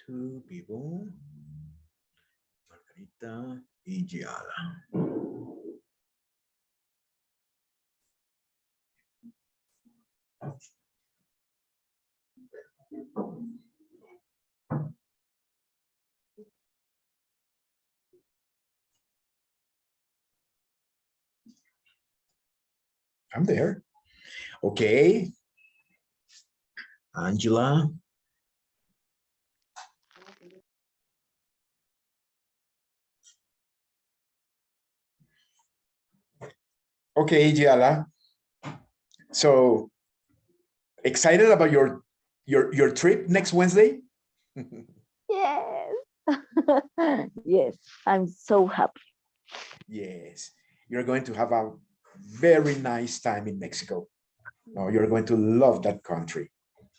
Two people, Margarita y Giada. I'm there. Okay. Angela. Okay, Giala. So excited about your trip next Wednesday? Yes. Yes, I'm so happy. Yes. You're going to have a very nice time in Mexico. No, you're going to love that country.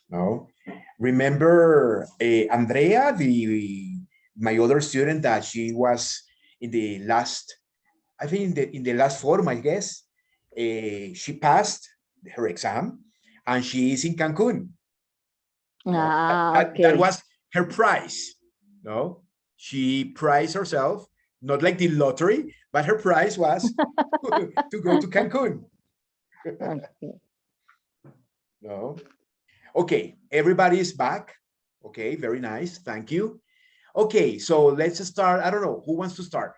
No, remember Andrea, the my other student that she was in the last, I think in the last forum, I guess, she passed her exam, and she is in Cancun. No, that Okay. was her prize. No, she prized herself, not like the lottery, but her prize was to go to Cancun. Okay. No. Okay, everybody is back. Okay, very nice. Thank you. Okay, so let's start. I don't know who wants to start.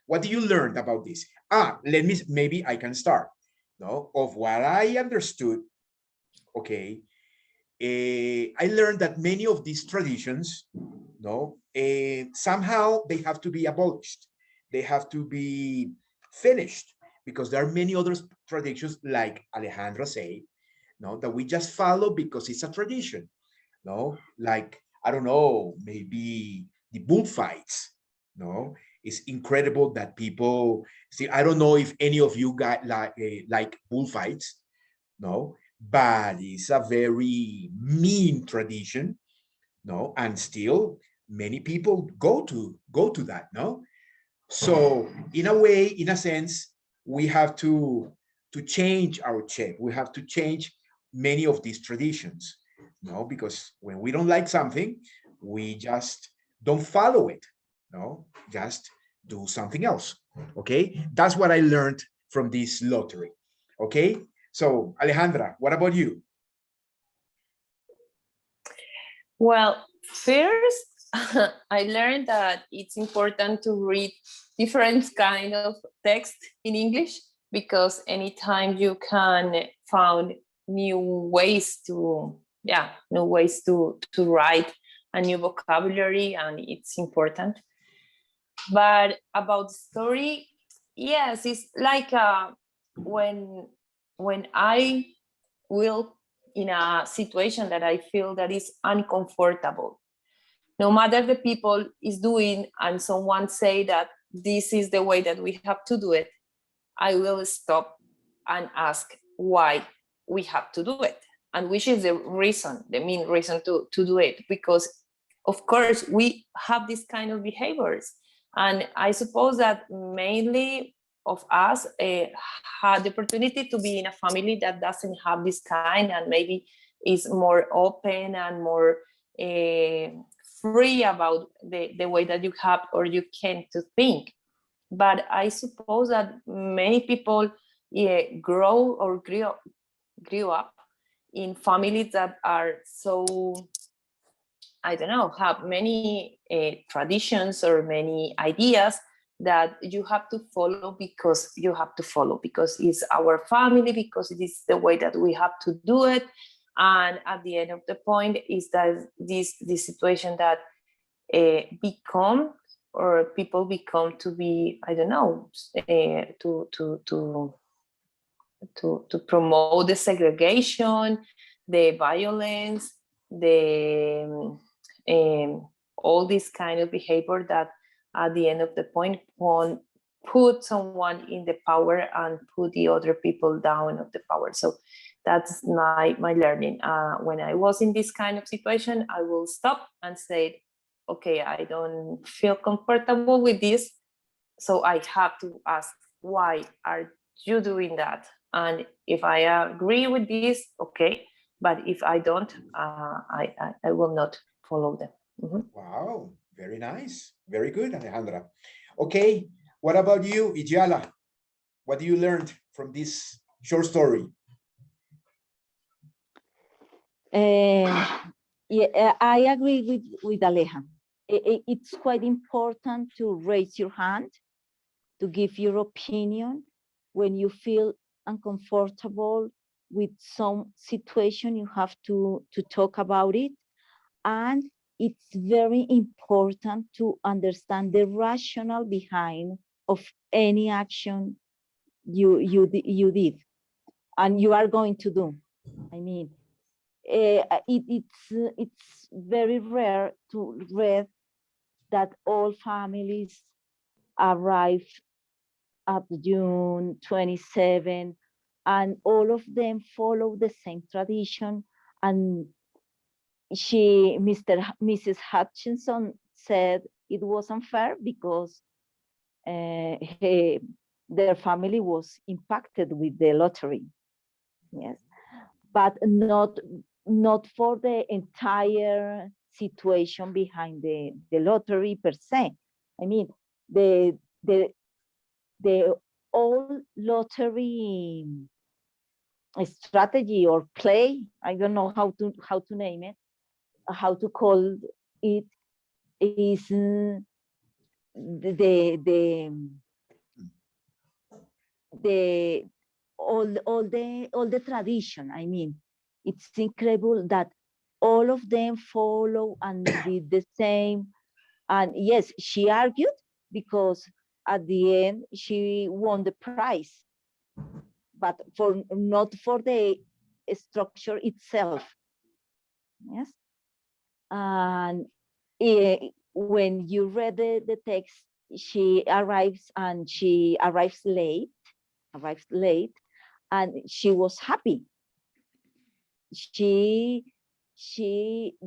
What do you learn about this? Let me, maybe I can start. No, of what I understood. Okay, I learned that many of these traditions, no, somehow they have to be abolished. They have to be finished because there are many other traditions, like Alejandra said, no, that we just follow because it's a tradition. No, like, I don't know, maybe the bullfights. No, it's incredible that people see. I don't know if any of you guys like bullfights. No, but it's a very mean tradition. No, and still many people go to that. No, so in a way, in a sense, we have to change our shape. We have to change many of these traditions. No, because when we don't like something, we just don't follow it. No, just do something else. Okay, that's what I learned from this lottery. Okay, so Alejandra, what about you? Well, first, I learned that it's important to read different kind of text in English, because anytime you can find new ways to, new ways to write a new vocabulary, and it's important. But about the story, yes, it's like when I will in a situation that I feel that is uncomfortable, no matter the people is doing and someone say that this is the way that we have to do it, I will stop and ask why we have to do it, and which is the reason, the main reason to do it. Because of course we have this kind of behaviors, and I suppose that mainly of us had the opportunity to be in a family that doesn't have this kind, and maybe is more open and more free about the way that you have or you can to think. But I suppose that many people grow or grew up in families that are so, I don't know, have many traditions or many ideas that you have to follow, because you have to follow, because it's our family, because it is the way that we have to do it. And at the end of the point is that this situation that become, or people become to be, I don't know, to promote the segregation, the violence, the all this kind of behavior that at the end of the point won't put someone in the power and put the other people down of the power. So that's my learning. When I was in this kind of situation, I will stop and say, okay, I don't feel comfortable with this, so I have to ask, why are you doing that? And if I agree with this, okay, but if I don't, I will not follow them. Mhm. Wow, very nice. Very good, Alejandra. Okay, what about you, Ijala? What do you learned from this short story? Yeah, I agree with Aleja. It's quite important to raise your hand, to give your opinion when you feel uncomfortable with some situation. You have to talk about it, and it's very important to understand the rationale behind of any action you did and you are going to do. I mean, it's very rare to read that all families arrive at June 27 and all of them follow the same tradition. And Mrs. Hutchinson said it was unfair because their family was impacted with the lottery. Yes, but not for the entire situation behind the lottery per se. I mean, the the the all lottery strategy or play, I don't know how to name it, how to call it, is the all the tradition. I mean, it's incredible that all of them follow and did the same. And yes, she argued because at the end she won the prize, but for not for the structure itself. Yes. And when you read the text, she arrives late, and she was happy. She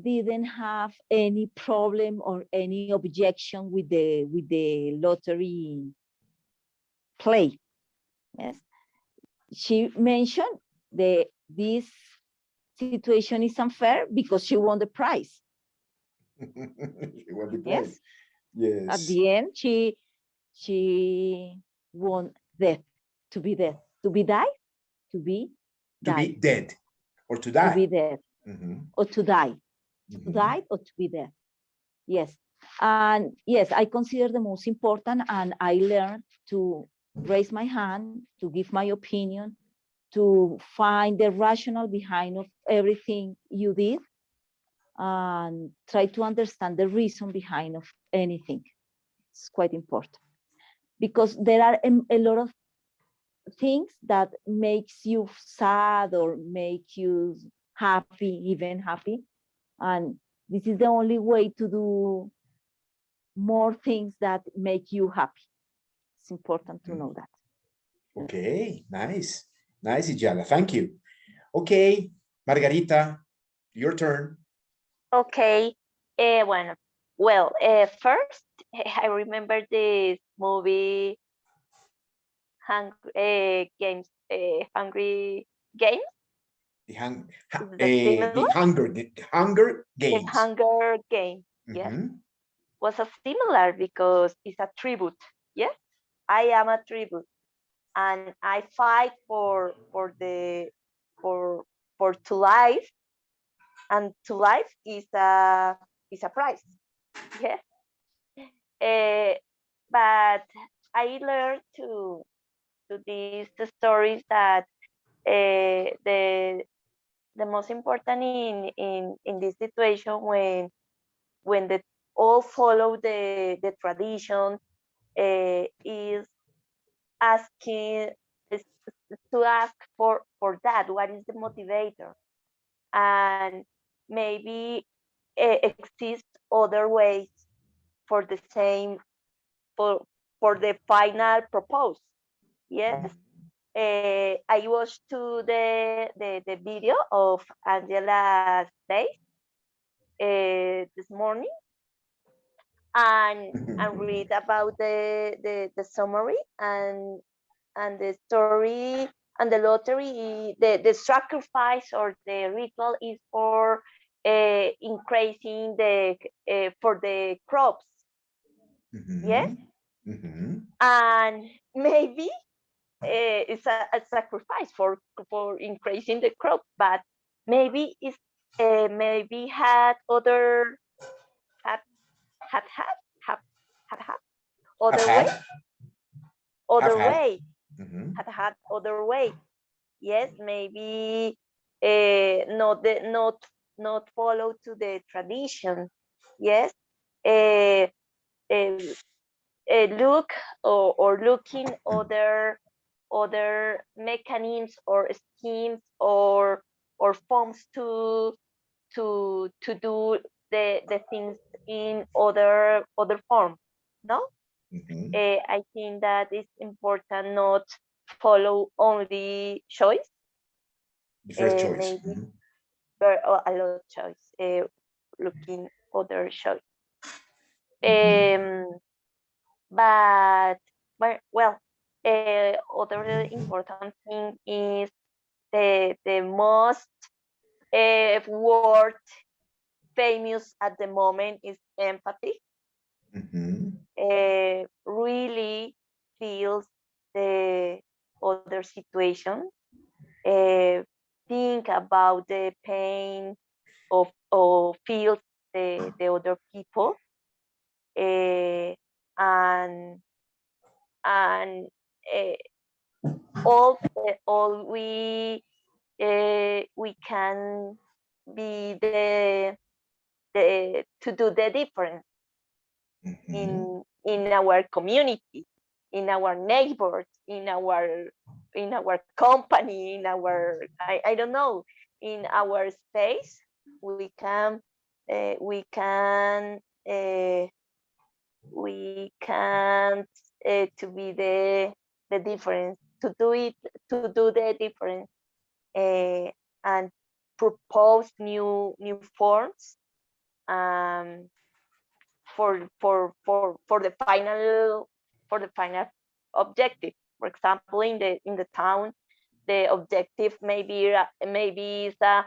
didn't have any problem or any objection with the lottery play. Yes. She mentioned this situation is unfair because she won the prize. What the play? Yes. At Yes. the end, she won death, to be dead, to be die, to be To die, be dead or to to be die. dead, Mhm, or to die, to mhm. die or to be dead. Yes. And yes, I consider the most important, and I learned to raise my hand, to give my opinion, to find the rationale behind of everything you did, and try to understand the reason behind of anything. It's quite important because there are a lot of things that makes you sad or make you happy, even happy. And this is the only way to do more things that make you happy. It's important to know that. Okay, nice. Nice, Ijala. Thank you. Okay, Margarita, your turn. Okay. First, I remember this movie, Hungry Games. Is that similar? The Hunger The Games. Hunger Game. Yes, Mhm. was a similar because it's a tribute. Yes, I am a tribute, and I fight for for to life, and to life is a prize. Yes. Uh, but I learned to these stories that the most important in this situation when the all follow the tradition is asking is to ask for that, what is the motivator, and maybe exist other ways for the same for for the final propose. Yes. I watched to the video of Angela's Day this morning, and read about the summary and the story and the lottery. The sacrifice or the ritual is for increasing the for the crops, yes, and maybe it's a sacrifice for increasing the crop, but maybe it's maybe had other had had had had other way, other had. way, had other way. Yes, maybe not follow to the tradition. Yes, uh, uh, look or looking other mechanisms or schemes or forms to do the things in other form. No, I think that it's important not follow only choice, The first choice. maybe but a lot of choice, looking other choice. But well, other important thing is the most word famous at the moment is empathy. Really feels the other situation, think about the pain of feels the other people, and all we can be the to do the difference in our community, in our neighbors, in our company, in our I don't know, in our space. We can we can we can to be the difference, to do the difference, and propose new forms, for the final objective. For example, in the town, the objective maybe is a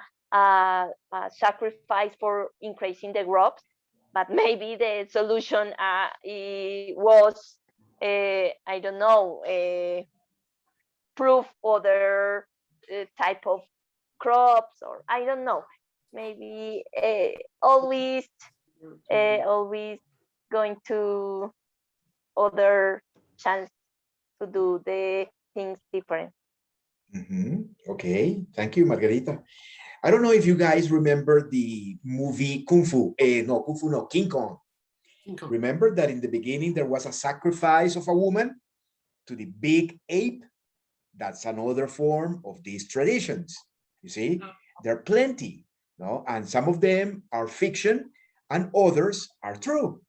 sacrifice for increasing the crops, but maybe the solution was I don't know, prove other type of crops, or I don't know, maybe always going to other chance to do the things different. Okay, thank you, Margarita. I don't know if you guys remember the movie Kung Fu. No, Kung Fu, no, King Kong. Remember that in the beginning there was a sacrifice of a woman to the big ape? That's another form of these traditions. You see, there are plenty, no? And some of them are fiction and others are true.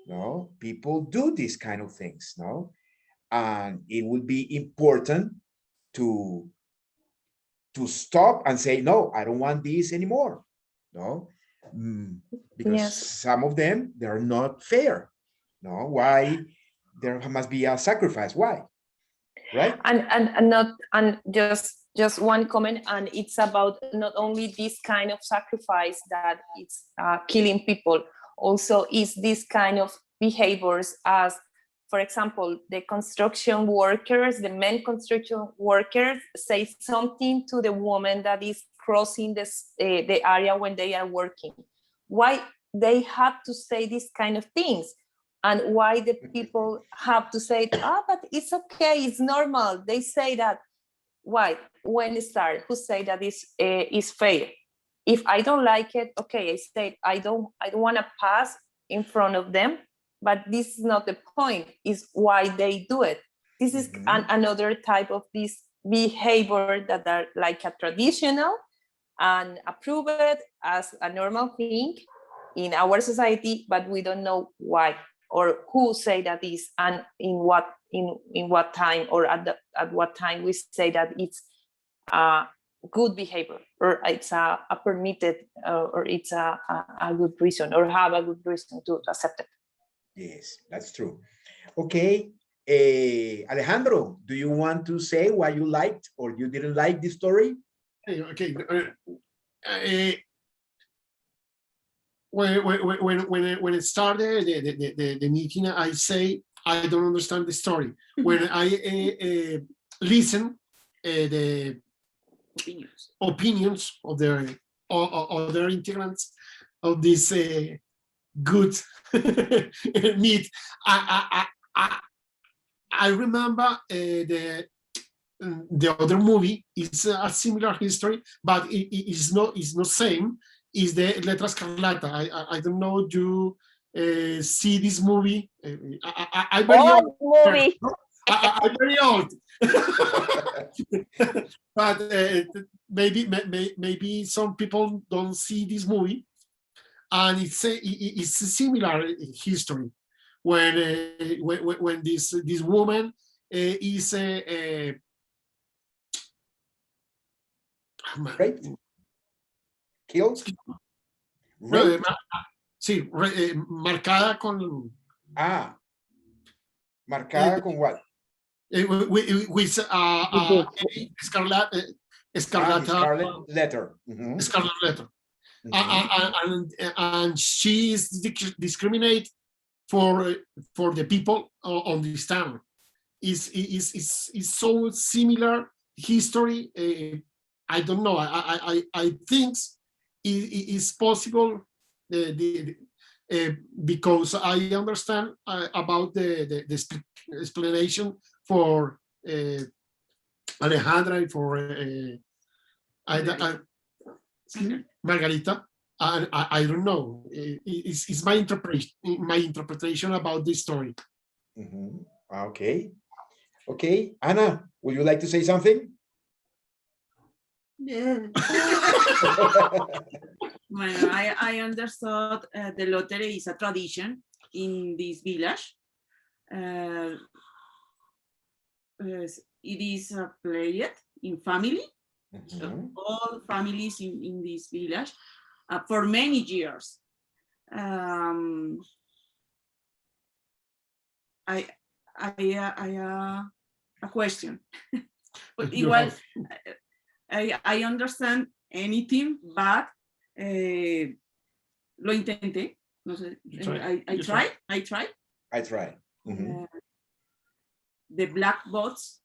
No, people do these kind of things, no? And it would be important to stop and say, no, I don't want this anymore. No, because some of them, they're not fair. No, why? There must be a sacrifice. Why? Right? And just one comment, and it's about not only this kind of sacrifice that it's killing people, also is this kind of behaviors as, for example, the construction workers, the men construction workers say something to the woman that is crossing the area when they are working. Why they have to say these kind of things? And why the people have to say, but it's okay, it's normal. They say that. Why? When it started, who say that is fair? If I don't like it, okay, I say I don't want to pass in front of them, but this is not the point, is why they do it. This is another type of this behavior that are like a traditional and approved as a normal thing in our society, but we don't know why or who say that is, and in what time, or at what time we say that it's good behavior, or it's a permitted, or it's a good reason, or have a good reason to accept it. Yes, that's true. Okay, Alejandro, do you want to say why you liked or you didn't like this story? Okay. when it started the meeting, I say I don't understand the story. When I listen the opinions of their other integrants of this good meet, I remember the other movie is a similar history, but it's not same. Is the Letra Escarlata. I don't know you see this movie. I'm very Old old. movie. I'm very old. But maybe some people don't see this movie, and it's a similar history when this woman is Right? Killed? no, Raped? sí, marcada con Marcada con what? with Escarlata, Scarlet letter. Mhm. Scarlet Letter. Mhm. And she is discriminate for the people on this town. Is so similar history. I don't know. I think it is possible because I understand about the explanation for Alejandra and for Margarita. And I don't know. It's my interpretation about this story. Mhm. Okay. Okay. Anna, would you like to say something? Yeah. Well, I understood the lottery is a tradition in this village. It is played in family, Mhm. all families in this village for many years. I a question, but You igual have- I understand anything, but lo intenté. No sé, You tried. I You tried. I tried. I try. Mhm. The black bots,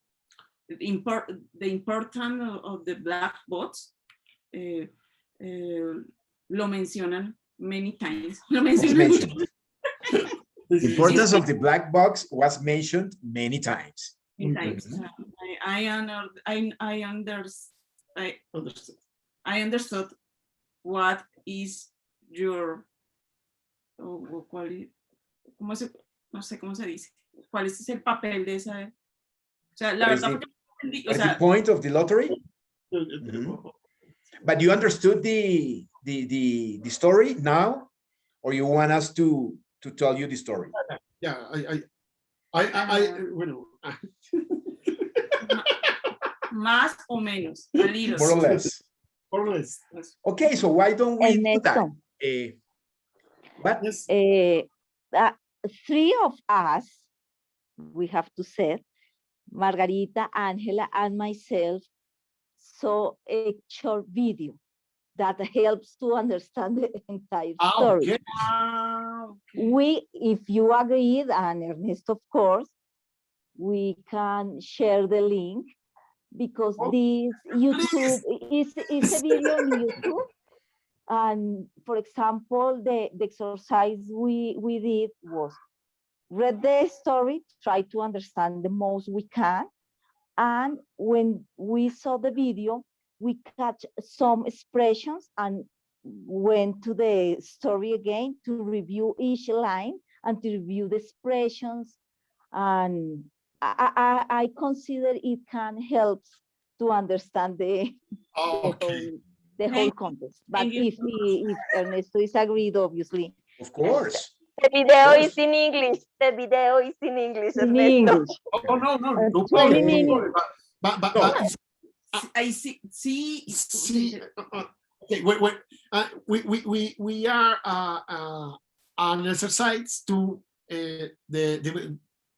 the importance of the black bots, lo mencionan many times. Lo Was mencionan mucho. mentioned. The importance of the black box was mentioned many times. Many times. Mhm. I understood what is your, no sé cómo se dice, cuál es el papel de esa, o sea, la What is verdad, the- o What is the sea, point of the lottery? Mhm. But you understood the story now, or you want us to tell you the story? Yeah, bueno, más o menos, a little. More or less. more or less. Okay, so why don't we do that? Ernesto, What? Yes. three of us, we have to say, Margarita, Angela, and myself, saw a short video that helps to understand the entire story. Okay. We, if you agree, and Ernest, of course, we can share the link because this YouTube is a video on YouTube. And for example, the exercise we did was read the story, try to understand the most we can. And when we saw the video, we catch some expressions and went to the story again to review each line and to review the expressions. And I consider it can help to understand the Okay. whole context. But Thank you. if Ernesto is agreed, obviously. Of course. The video course. is in English. The video is in English, In Ernesto. English. Oh, no, no 20 problem. minutes. But No. it's- I see. see, okay, we are an exercise to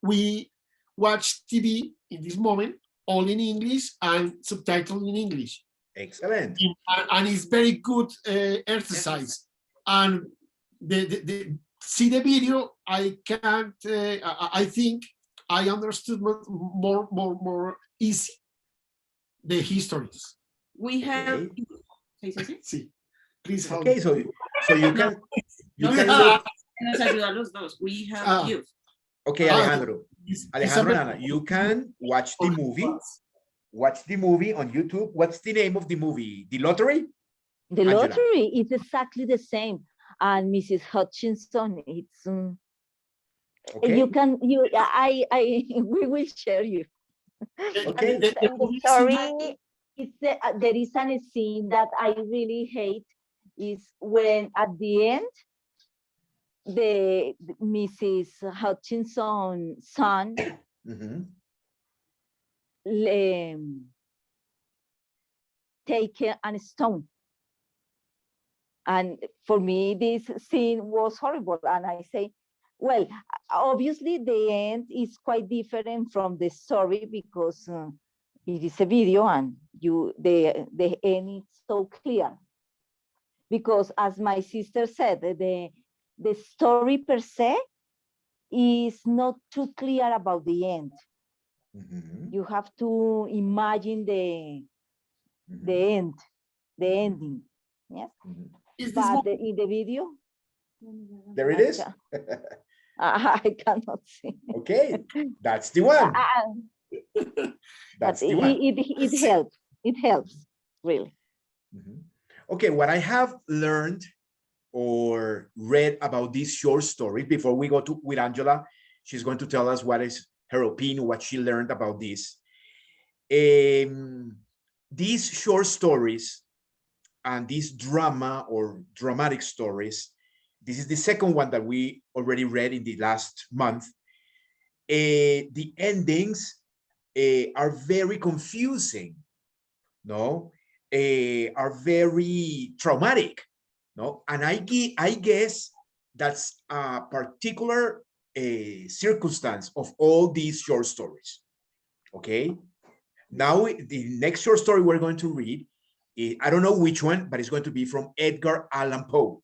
we watch TV in this moment all in English and subtitled in English, Excellent. and it's very good exercise. And see the video, I can't. I think I understood more easy the histories. We have. Okay. Sí. Please help. Okay, so you can No, can no, look. nos ayuda a los dos. We have Ah. you. Okay, Ah, Alejandro. Alejandro and Isabel. Ana, you can watch the movie. Watch the movie on YouTube. What's the name of the movie? The Lottery? The Angela. lottery is exactly the same. And Mrs. Hutchinson, it's Okay. you can we will share you. Okay. And the story, It's there is a scene that I really hate is when at the end the Mrs. Hutchinson's son Mhm. take a stone. And for me, this scene was horrible. And I say, well, obviously the end is quite different from the story because it is a video and the end is so clear. Because as my sister said, the story per se is not too clear about the end. Mhm. You have to imagine the Mhm. end, the ending. Yes. Mhm. Is this But movie, in the video, There it is. I cannot see. Okay, that's the one. That's But the one. it helps. It helps, really. Mhm. Okay, what I have learned or read about this short story before we go to with Angela, she's going to tell us what is her opinion, what she learned about this. These short stories and these drama or dramatic stories, this is the second one that we already read in the last month. The endings are very confusing, no? Are very traumatic, no? And I guess that's a particular circumstance of all these short stories, okay? Now, the next short story we're going to read, I don't know which one, but it's going to be from Edgar Allan Poe.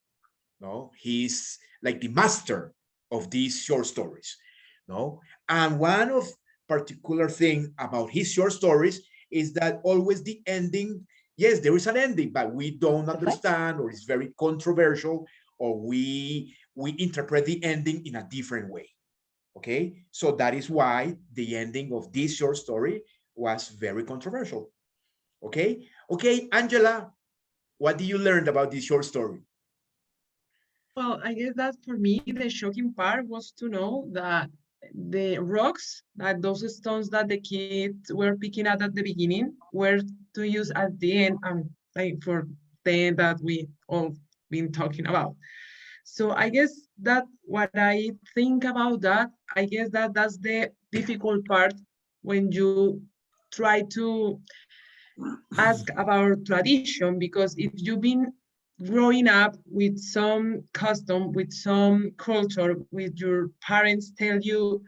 No, he's like the master of these short stories. No, and one of particular thing about his short stories is that always the ending. Yes, there is an ending, but we don't understand, or it's very controversial, or we interpret the ending in a different way. Okay, so that is why the ending of this short story was very controversial. Okay, okay, Angela, what did you learn about this short story? Well, I guess that for me, the shocking part was to know that the rocks, that those stones that the kids were picking at the beginning, were to use at the end, like for the end that we all been talking about. So I guess that what I think about that, I guess that that's the difficult part when you try to ask about tradition, because if you've been growing up with some custom, with some culture, with your parents tell you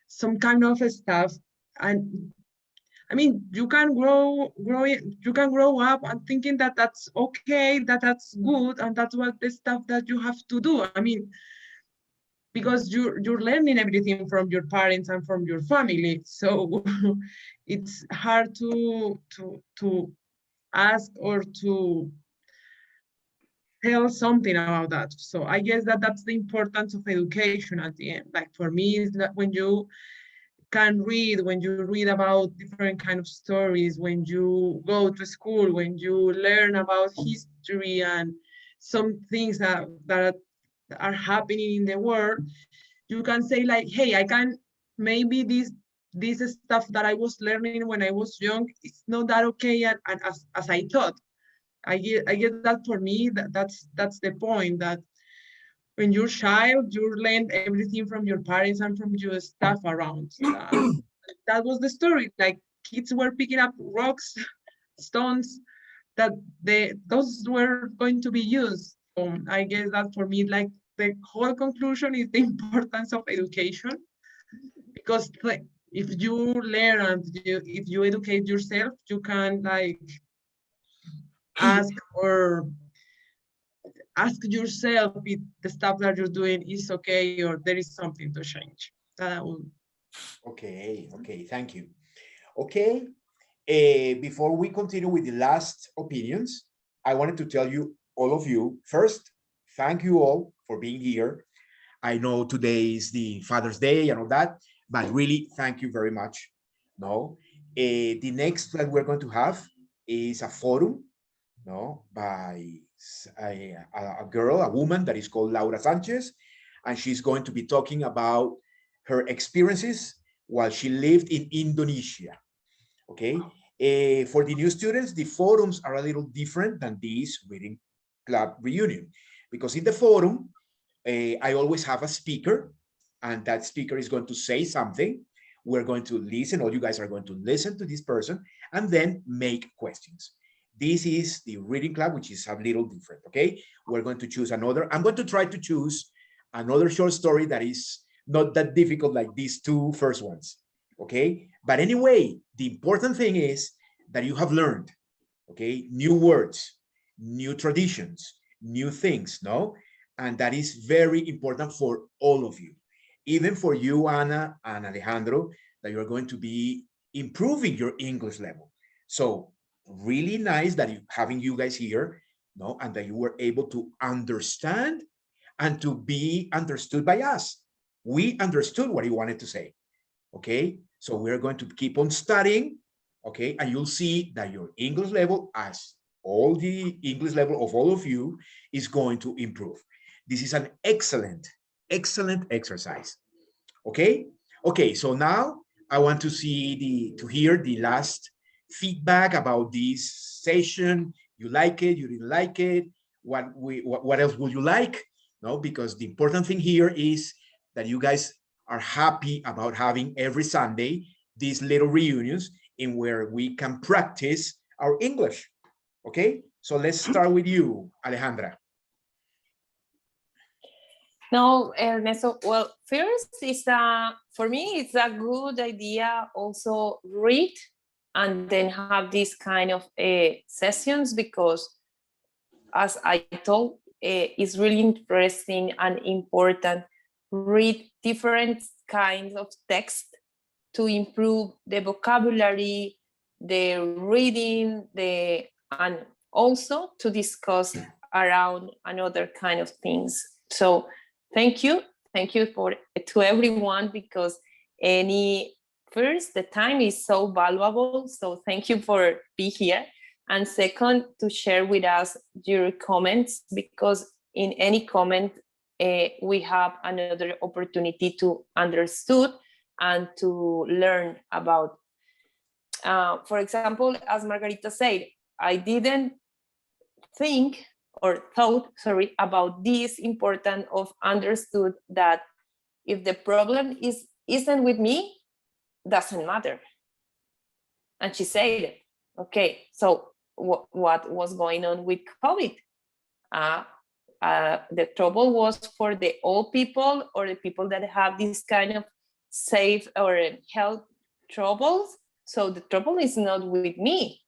some kind of stuff, and I mean, you can grow up and thinking that that's okay, that that's good, and that's what the stuff that you have to do. I mean, because you're learning everything from your parents and from your family, so it's hard to ask or to tell something about that. So I guess that that's the importance of education at the end. Like for me, is that when you can read, when you read about different kind of stories, when you go to school, when you learn about history and some things that are happening in the world, you can say like, hey, I can, maybe this stuff that I was learning when I was young, it's not that okay and as I thought. I get that for me, that's the point, that when you're child, you learn everything from your parents and from your stuff around. That was the story. Like kids were picking up rocks, stones, that those were going to be used. I guess that for me, like the whole conclusion is the importance of education, because like if you learn and if you educate yourself, you can like ask or ask yourself if the stuff that you're doing is okay or there is something to change. That will Okay, okay, thank you. Okay, before we continue with the last opinions, I wanted to tell you, all of you, first, thank you all for being here. I know today is the Father's Day and all that, but really, thank you very much. No, the next that we're going to have is a forum, no, by a girl, a woman that is called Laura Sanchez, and she's going to be talking about her experiences while she lived in Indonesia. Okay, for the new students, the forums are a little different than this reading club reunion, because in the forum, I always have a speaker, and that speaker is going to say something. We're going to listen, all you guys are going to listen to this person, and then make questions. This is the reading club, which is a little different, okay? We're going to choose another. I'm going to try to choose another short story that is not that difficult like these two first ones, okay? But anyway, the important thing is that you have learned, okay? New words, new traditions, new things, no? And that is very important for all of you, even for you, Ana and Alejandro, that you're going to be improving your English level. So really nice that having you guys here, no, and that you were able to understand and to be understood by us. We understood what you wanted to say. Okay, so we're going to keep on studying. Okay, and you'll see that your English level, as all the English level of all of you, is going to improve. This is an excellent, excellent exercise. Okay, okay. So now I want to hear the last feedback about this session. You like it? You didn't like it? What else would you like? No, because the important thing here is that you guys are happy about having every Sunday these little reunions in where we can practice our English. Okay, so let's start with you, Alejandra. No, Ernesto, well, first is for me, it's a good idea also read and then have these kind of sessions, because as I told, it's really interesting and important. Read different kinds of text to improve the vocabulary, the reading, and also to discuss around another kind of things. So thank you to everyone, because first, the time is so valuable. So thank you for being here. And second, to share with us your comments, because in any comment, we have another opportunity to understood and to learn about. For example, as Margarita said, I didn't thought about this important of understood that if the problem isn't with me, doesn't matter. And she said, okay, so what was going on with COVID? The trouble was for the old people or the people that have this kind of safe or health troubles. So the trouble is not with me.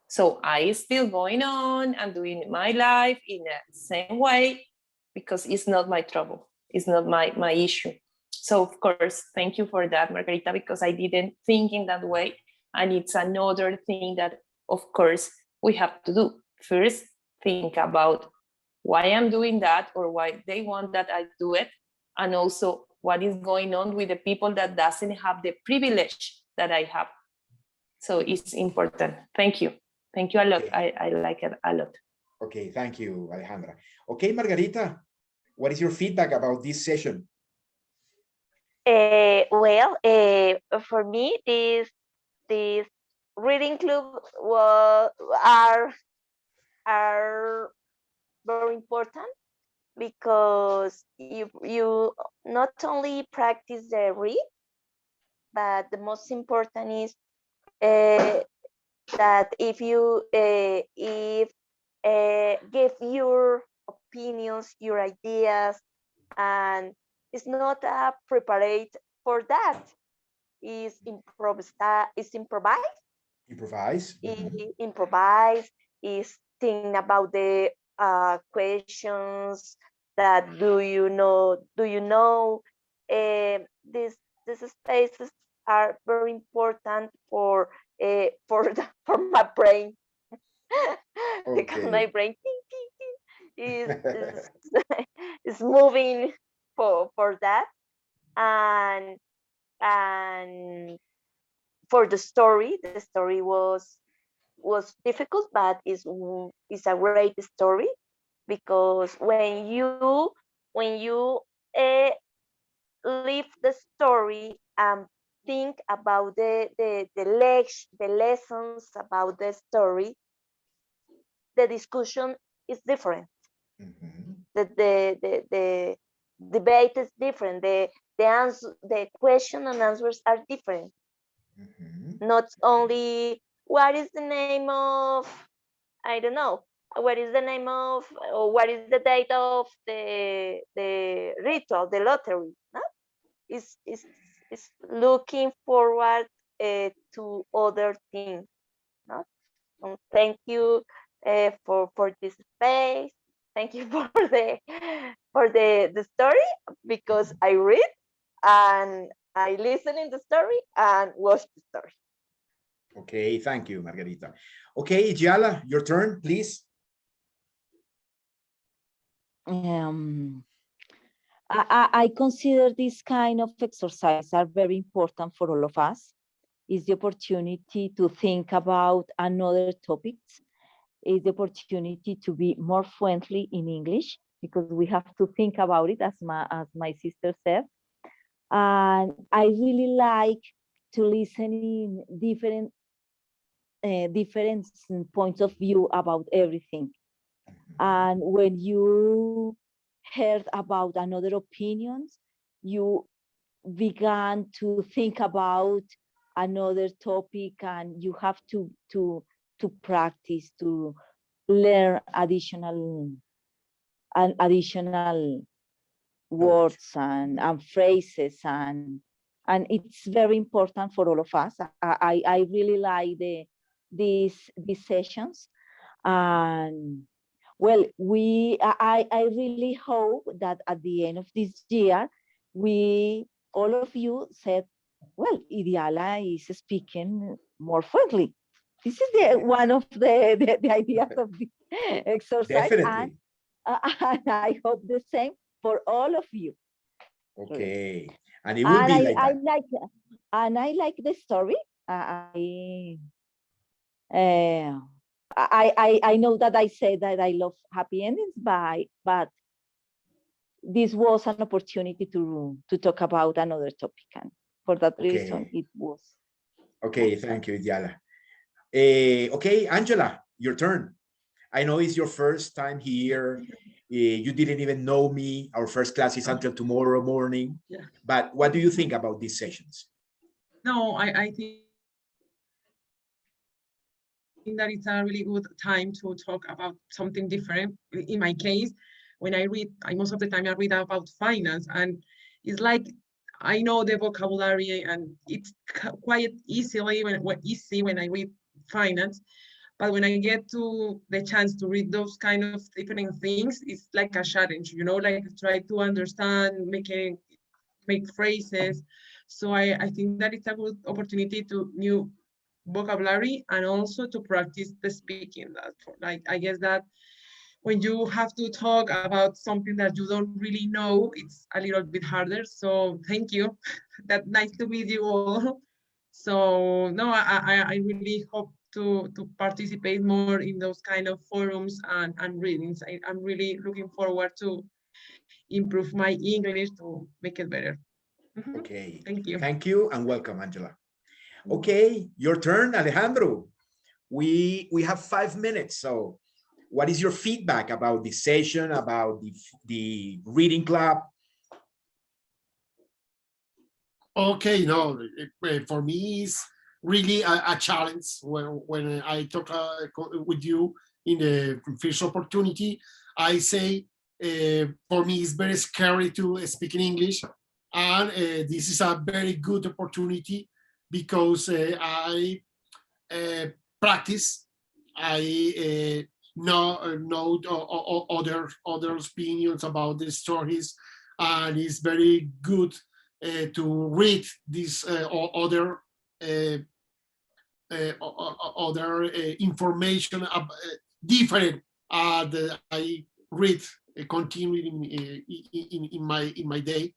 So I still going on and doing my life in the same way, because it's not my trouble. It's not my issue. So of course, thank you for that, Margarita, because I didn't think in that way. And it's another thing that, of course, we have to do. First, think about why I'm doing that or why they want that I do it. And also what is going on with the people that doesn't have the privilege that I have. So it's important. Thank you. Thank you a lot. Okay. I like it a lot. Okay, thank you, Alejandra. Okay, Margarita, what is your feedback about this session? Well, for me, this reading club are very important, because you not only practice the read, but the most important is that if you give your opinions, your ideas, and it's not prepared for that. Is improvise. Improvise. Improvise. Is think about the questions that do you know, these spaces are very important for my brain because my Okay. brain ting, ting, ting, is is moving for that. And and for the story was difficult, but is a great story because when you uh, leave the story and think about the lessons about the story, the discussion is different. Mhm. The debate is different. The question and answers are different. Mhm. Not only what is the name of, I don't know, what is the name of, or what is the date of the ritual, the lottery. No? Is looking forward to other things. No? Thank you for this space. Thank you for the story because I read and I listen in the story and watch the story. Okay, thank you, Margarita. Okay, Giala, your turn, please. Um, I consider this kind of exercise are very important for all of us. Is the opportunity to think about another topics. Is the opportunity to be more fluently in English because we have to think about it, as my sister said. And I really like to listen in different points of view about everything. And when you heard about another opinions, you began to think about another topic, and you have to practice to learn additional Knowledge. words and phrases, and it's very important for all of us. I really like these sessions. And well, I really hope that at the end of this year, we all of you said, well, Idiala is speaking more fluently. This is one of the ideas of the exercise, and, Definitely. and I hope the same for all of you. Okay, and it will And be like I that. like the story. Uh, I know that I say that I love happy endings, but this was an opportunity to talk about another topic, and for that reason, Okay, it was. okay, thank you, Diala. Okay, Angela, your turn. I know it's your first time here. You didn't even know me. Our first class is until tomorrow morning. Yeah. But what do you think about these sessions? No, I think that it's a really good time to talk about something different. In my case, when I read, most of the time I read about finance, and it's like I know the vocabulary, and it's quite easy when I read finance. But when I get to the chance to read those kind of different things, it's like a challenge, like try to understand, make phrases. So I think that it's a good opportunity to new vocabulary and also to practice the speaking. Like I guess that when you have to talk about something that you don't really know, it's a little bit harder. So thank you. That nice to meet you all. So no, I really hope to participate more in those kind of forums and readings. I'm really looking forward to improve my English to make it better. Okay, Thank you. thank you and welcome, Angela. Okay, your turn, Alejandro. We have 5 minutes. So what is your feedback about this session, about the reading club? Okay, no, for me it's really a challenge when I talk with you in the first opportunity. I say for me it's very scary to speak in English, and this is a very good opportunity because I practice. I know other opinions about the stories, and it's very good to read this other information different that I read continually in my day,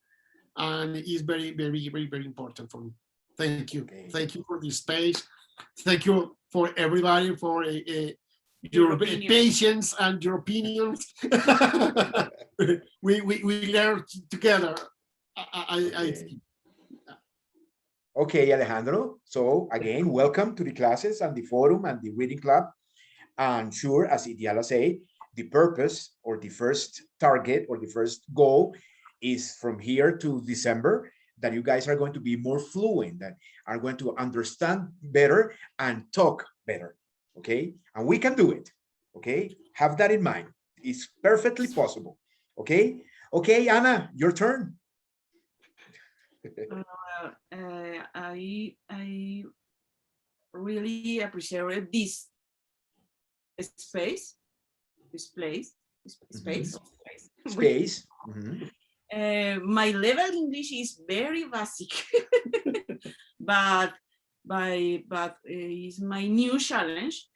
and it's very important for me. Thank you. Okay. Thank you for this space. Thank you for everybody for Your your opinion. patience and your opinions. we learn together. Okay. Okay, Alejandro. So again, welcome to the classes and the forum and the reading club. And sure, as Idiala say, the purpose or the first target or the first goal is from here to December that you guys are going to be more fluent, that are going to understand better and talk better. Okay, and we can do it. Okay, have that in mind. It's perfectly possible. Okay, okay, Anna, your turn. I really appreciated this space, this place, space. Space. Mhm. My level English is very basic, but it's my new challenge.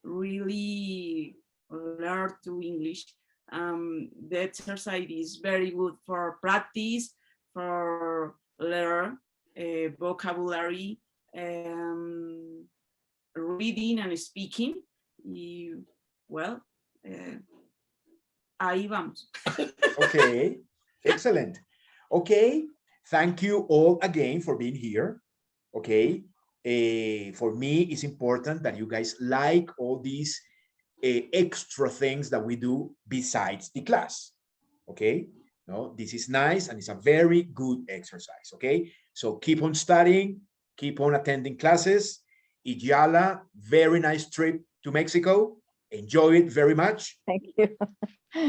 Really learn to English. The exercise is very good for practice, for learn vocabulary, reading and speaking. Well, ahí vamos. Okay, excellent. Okay, thank you all again for being here. Okay, for me, it's important that you guys like all these extra things that we do besides the class. Okay, no, this is nice and it's a very good exercise. Okay, so keep on studying, keep on attending classes. Ijala, very nice trip to Mexico. Enjoy it very much. Thank you.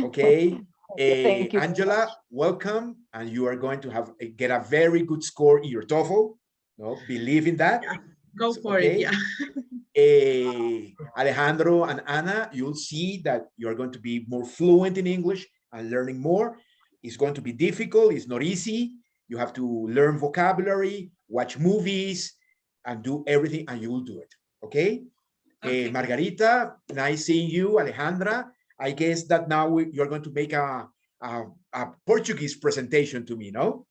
Okay. Thank you very Angela, much. welcome, and you are going to have get a very good score in your TOEFL. No, believe in that. Go for it, yeah. Alejandro and Anna, you'll see that you're going to be more fluent in English and learning more. It's going to be difficult. It's not easy. You have to learn vocabulary, watch movies, and do everything, and you will do it. Okay. Okay. Margarita, nice seeing you. Alejandra, I guess that now you're going to make a Portuguese presentation to me, no?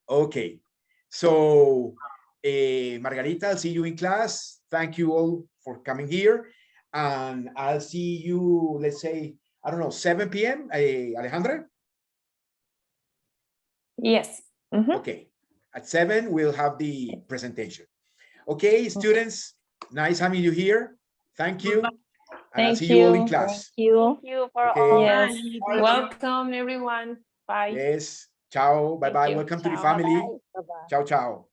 Okay. So, Margarita, I'll see you in class. Thank you all for coming here. And I'll see you, let's say, I don't know, 7 p.m., Alejandra? Yes. Mhm. Okay. At 7, we'll have the presentation. Okay, students, nice having you here. Thank you. Goodbye. And I'll Thank see you all in you. class. Thank you. Thank you for Okay. all. Yes. Bye. Welcome, everyone. Bye. Yes. Ciao. Bye-bye. you. Welcome to the Ciao. family. Bye. Bye-bye. Ciao, ciao.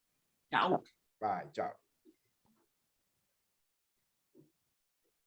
Ciao. Bye. Ciao.